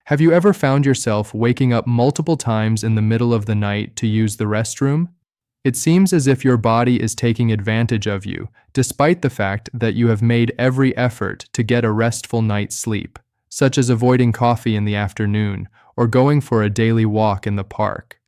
Have you ever found yourself waking up multiple times in the middle of the night to use the restroom? It seems as if your body is taking advantage of you, despite the fact that you have made every effort to get a restful night's sleep, such as avoiding coffee in the afternoon or going for a daily walk in the park.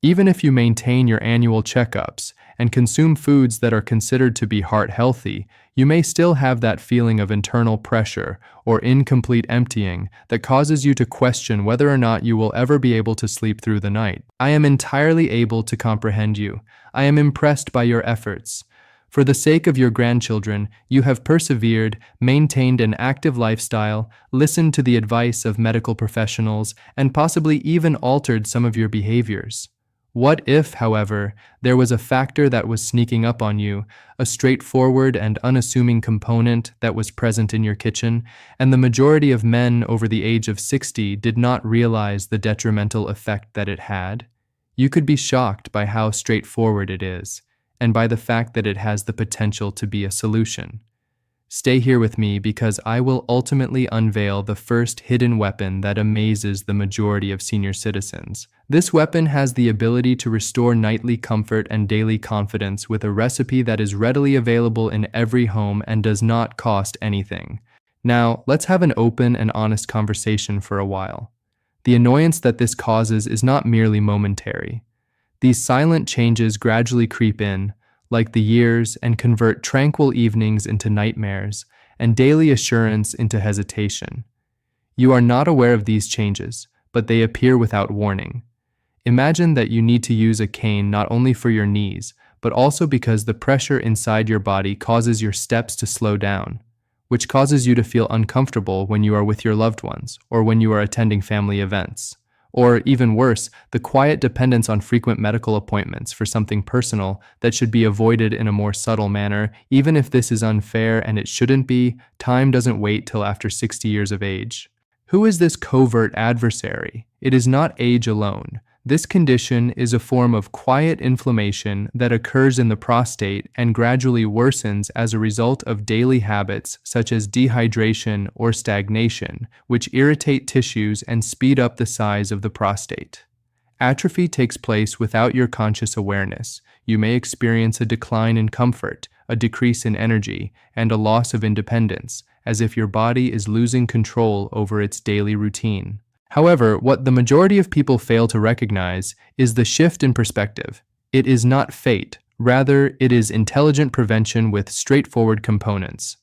Even if you maintain your annual checkups and consume foods that are considered to be heart-healthy, you may still have that feeling of internal pressure or incomplete emptying that causes you to question whether or not you will ever be able to sleep through the night. I am entirely able to comprehend you. I am impressed by your efforts. For the sake of your grandchildren, you have persevered, maintained an active lifestyle, listened to the advice of medical professionals, and possibly even altered some of your behaviors. What if, however, there was a factor that was sneaking up on you, a straightforward and unassuming component that was present in your kitchen, and the majority of men over the age of 60 did not realize the detrimental effect that it had? You could be shocked by how straightforward it is, and by the fact that it has the potential to be a solution. Stay here with me because I will ultimately unveil the first hidden weapon that amazes the majority of senior citizens. This weapon has the ability to restore nightly comfort and daily confidence with a recipe that is readily available in every home and does not cost anything. Now, let's have an open and honest conversation for a while. The annoyance that this causes is not merely momentary. These silent changes gradually creep in, like the years, and convert tranquil evenings into nightmares and daily assurance into hesitation. You are not aware of these changes, but they appear without warning. Imagine that you need to use a cane not only for your knees, but also because the pressure inside your body causes your steps to slow down, which causes you to feel uncomfortable when you are with your loved ones or when you are attending family events. Or even worse, the quiet dependence on frequent medical appointments for something personal that should be avoided in a more subtle manner. Even if this is unfair and it shouldn't be, time doesn't wait till after 60 years of age. Who is this covert adversary? It is not age alone. This condition is a form of quiet inflammation that occurs in the prostate and gradually worsens as a result of daily habits such as dehydration or stagnation, which irritate tissues and speed up the size of the prostate. Atrophy takes place without your conscious awareness. You may experience a decline in comfort, a decrease in energy, and a loss of independence, as if your body is losing control over its daily routine. However, what the majority of people fail to recognize is the shift in perspective. It is not fate, rather it is intelligent prevention with straightforward components.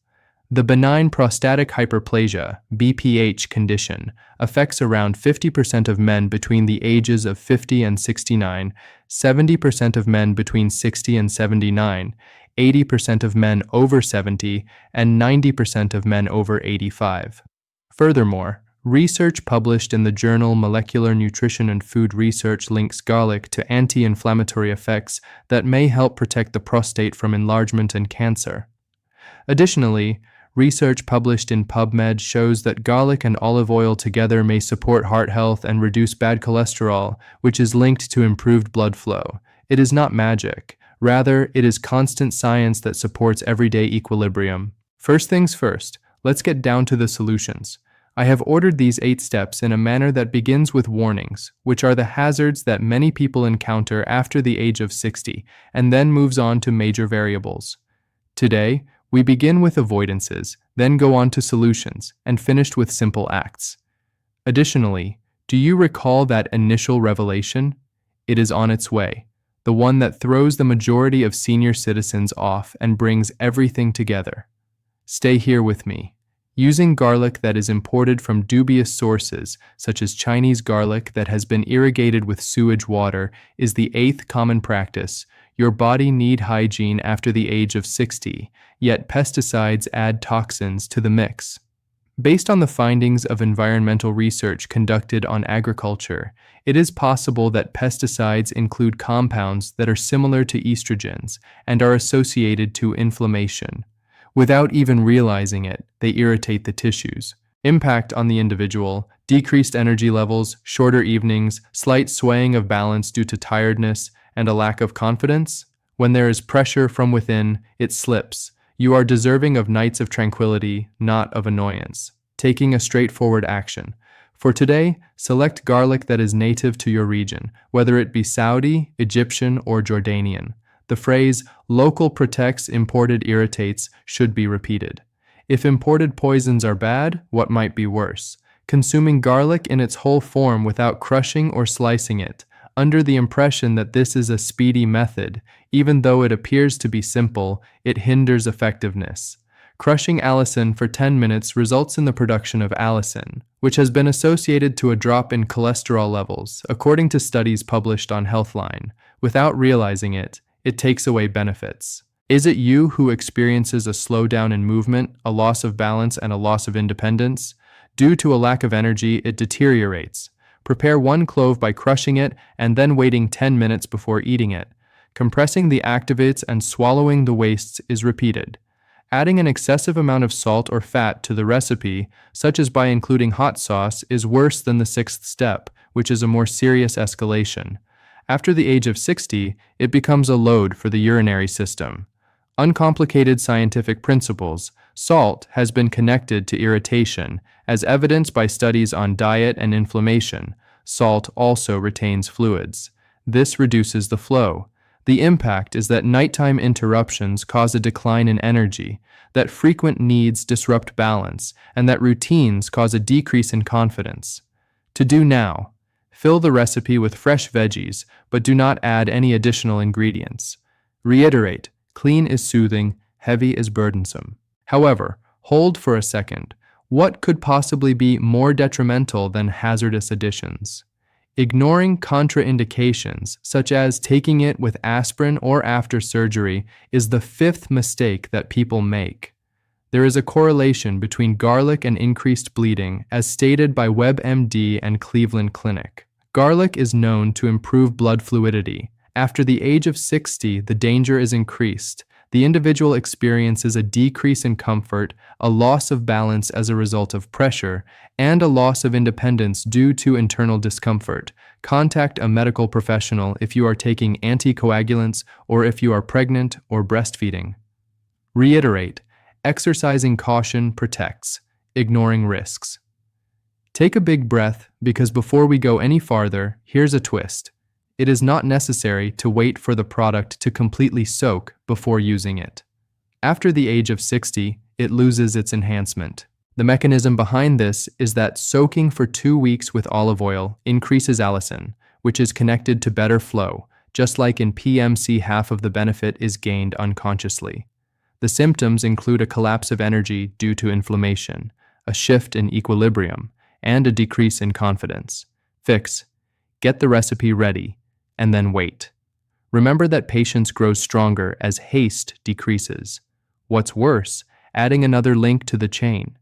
The benign prostatic hyperplasia, BPH condition, affects around 50% of men between the ages of 50 and 69, 70% of men between 60 and 79, 80% of men over 70, and 90% of men over 85. Furthermore, research published in the journal Molecular Nutrition and Food Research links garlic to anti-inflammatory effects that may help protect the prostate from enlargement and cancer. Additionally, research published in PubMed shows that garlic and olive oil together may support heart health and reduce bad cholesterol, which is linked to improved blood flow. It is not magic. Rather, it is constant science that supports everyday equilibrium. First things first, let's get down to the solutions. I have ordered these 8 steps in a manner that begins with warnings, which are the hazards that many people encounter after the age of 60, and then moves on to major variables. Today, we begin with avoidances, then go on to solutions, and finished with simple acts. Additionally, do you recall that initial revelation? It is on its way, the one that throws the majority of senior citizens off and brings everything together. Stay here with me. Using garlic that is imported from dubious sources, such as Chinese garlic that has been irrigated with sewage water, is the 8th common practice. Your body needs hygiene after the age of 60, yet pesticides add toxins to the mix. Based on the findings of environmental research conducted on agriculture, it is possible that pesticides include compounds that are similar to estrogens and are associated to inflammation. Without even realizing it, they irritate the tissues. Impact on the individual: decreased energy levels, shorter evenings, slight swaying of balance due to tiredness, and a lack of confidence. When there is pressure from within, it slips. You are deserving of nights of tranquility, not of annoyance. Taking a straightforward action. For today, select garlic that is native to your region, whether it be Saudi, Egyptian, or Jordanian. The phrase, local protects, imported irritates, should be repeated. If imported poisons are bad, what might be worse? Consuming garlic in its whole form without crushing or slicing it, under the impression that this is a speedy method, even though it appears to be simple, it hinders effectiveness. Crushing allicin for 10 minutes results in the production of allicin, which has been associated to a drop in cholesterol levels, according to studies published on Healthline. Without realizing it, it takes away benefits. Is it you who experiences a slowdown in movement, a loss of balance, and a loss of independence? Due to a lack of energy, it deteriorates. Prepare 1 clove by crushing it and then waiting 10 minutes before eating it. Compressing the activates and swallowing the wastes is repeated. Adding an excessive amount of salt or fat to the recipe, such as by including hot sauce, is worse than the 6th step, which is a more serious escalation. After the age of 60, it becomes a load for the urinary system. Uncomplicated scientific principles, salt has been connected to irritation, as evidenced by studies on diet and inflammation. Salt also retains fluids. This reduces the flow. The impact is that nighttime interruptions cause a decline in energy, that frequent needs disrupt balance, and that routines cause a decrease in confidence. To do now, fill the recipe with fresh veggies, but do not add any additional ingredients. Reiterate, clean is soothing, heavy is burdensome. However, hold for a second. What could possibly be more detrimental than hazardous additions? Ignoring contraindications, such as taking it with aspirin or after surgery, is the 5th mistake that people make. There is a correlation between garlic and increased bleeding, as stated by WebMD and Cleveland Clinic. Garlic is known to improve blood fluidity. After the age of 60, the danger is increased. The individual experiences a decrease in comfort, a loss of balance as a result of pressure, and a loss of independence due to internal discomfort. Contact a medical professional if you are taking anticoagulants or if you are pregnant or breastfeeding. Reiterate, exercising caution protects, ignoring risks. Take a big breath, because before we go any farther, here's a twist. It is not necessary to wait for the product to completely soak before using it. After the age of 60, it loses its enhancement. The mechanism behind this is that soaking for 2 weeks with olive oil increases allicin, which is connected to better flow. Just like in PMC, half of the benefit is gained unconsciously. The symptoms include a collapse of energy due to inflammation, a shift in equilibrium, and a decrease in confidence. Fix. Get the recipe ready, and then wait. Remember that patience grows stronger as haste decreases. What's worse, adding another link to the chain.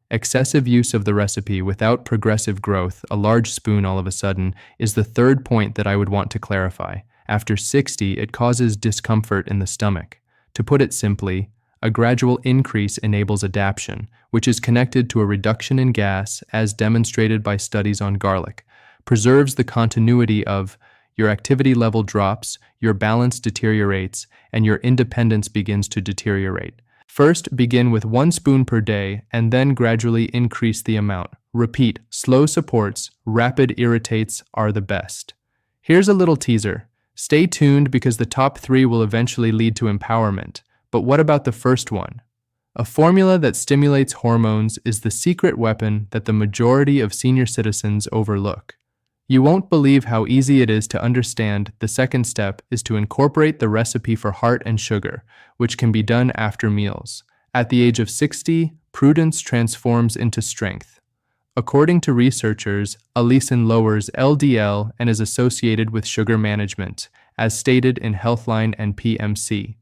Excessive use of the recipe without progressive growth, a large spoon all of a sudden, is the 3rd point that I would want to clarify. After 60, it causes discomfort in the stomach. To put it simply, a gradual increase enables adaptation, which is connected to a reduction in gas, as demonstrated by studies on garlic, preserves the continuity of your activity level drops, your balance deteriorates, and your independence begins to deteriorate. First, begin with 1 spoon per day and then gradually increase the amount. Repeat, slow supports, rapid irritates are the best. Here's a little teaser. Stay tuned because the top 3 will eventually lead to empowerment. But what about the first one? A formula that stimulates hormones is the secret weapon that the majority of senior citizens overlook. You won't believe how easy it is to understand. The second step is to incorporate the recipe for heart and sugar, which can be done after meals. At the age of 60, prudence transforms into strength. According to researchers, allicin lowers LDL and is associated with sugar management, as stated in Healthline and PMC.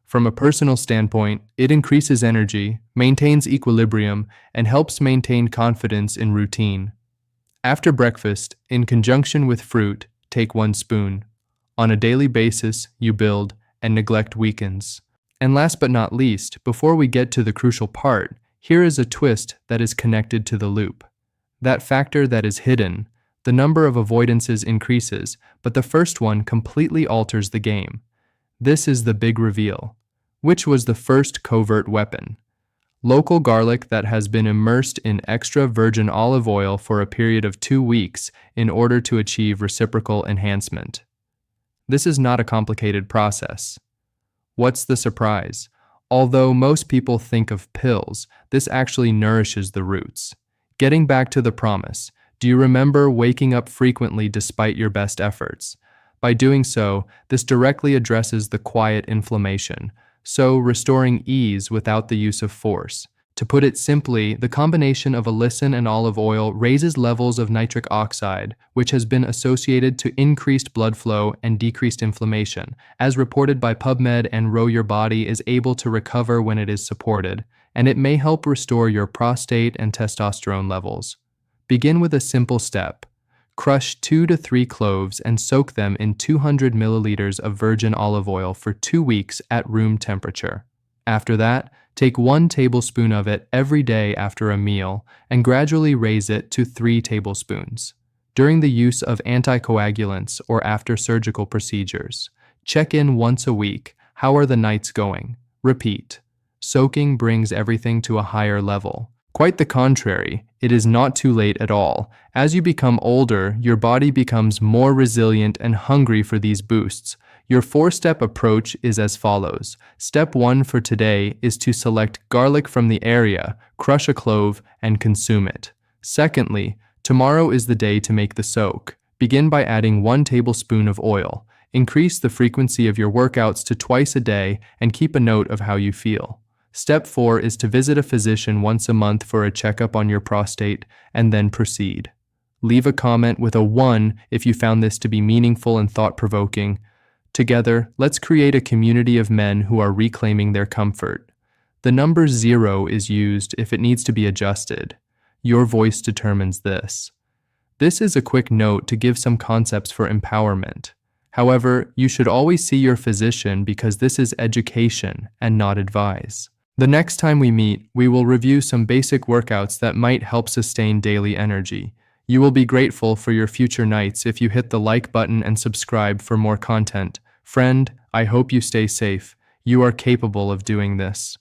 From a personal standpoint, it increases energy, maintains equilibrium, and helps maintain confidence in routine. After breakfast, in conjunction with fruit, take 1 spoon. On a daily basis, you build, and neglect weakens. And last but not least, before we get to the crucial part, here is a twist that is connected to the loop. That factor that is hidden, the number of avoidances increases, but the first one completely alters the game. This is the big reveal. Which was the first covert weapon? Local garlic that has been immersed in extra virgin olive oil for a period of 2 weeks in order to achieve reciprocal enhancement. This is not a complicated process. What's the surprise? Although most people think of pills, this actually nourishes the roots. Getting back to the promise, do you remember waking up frequently despite your best efforts? By doing so, this directly addresses the quiet inflammation, so restoring ease without the use of force. To put it simply, the combination of allicin and olive oil raises levels of nitric oxide, which has been associated to increased blood flow and decreased inflammation, as reported by PubMed, and your body is able to recover when it is supported, and it may help restore your prostate and testosterone levels. Begin with a simple step. Crush 2 to 3 cloves and soak them in 200 milliliters of virgin olive oil for 2 weeks at room temperature. After that, take 1 tablespoon of it every day after a meal and gradually raise it to 3 tablespoons. During the use of anticoagulants or after surgical procedures, check in once a week. How are the nights going? Repeat. Soaking brings everything to a higher level. Quite the contrary, it is not too late at all. As you become older, your body becomes more resilient and hungry for these boosts. Your 4-step approach is as follows. Step 1 for today is to select garlic from the area, crush a clove, and consume it. Secondly, tomorrow is the day to make the soak. Begin by adding 1 tablespoon of oil. Increase the frequency of your workouts to twice a day and keep a note of how you feel. Step 4 is to visit a physician once a month for a checkup on your prostate, and then proceed. Leave a comment with a 1 if you found this to be meaningful and thought-provoking. Together, let's create a community of men who are reclaiming their comfort. The number 0 is used if it needs to be adjusted. Your voice determines this. This is a quick note to give some concepts for empowerment. However, you should always see your physician because this is education and not advice. The next time we meet, we will review some basic workouts that might help sustain daily energy. You will be grateful for your future nights if you hit the like button and subscribe for more content. Friend, I hope you stay safe. You are capable of doing this.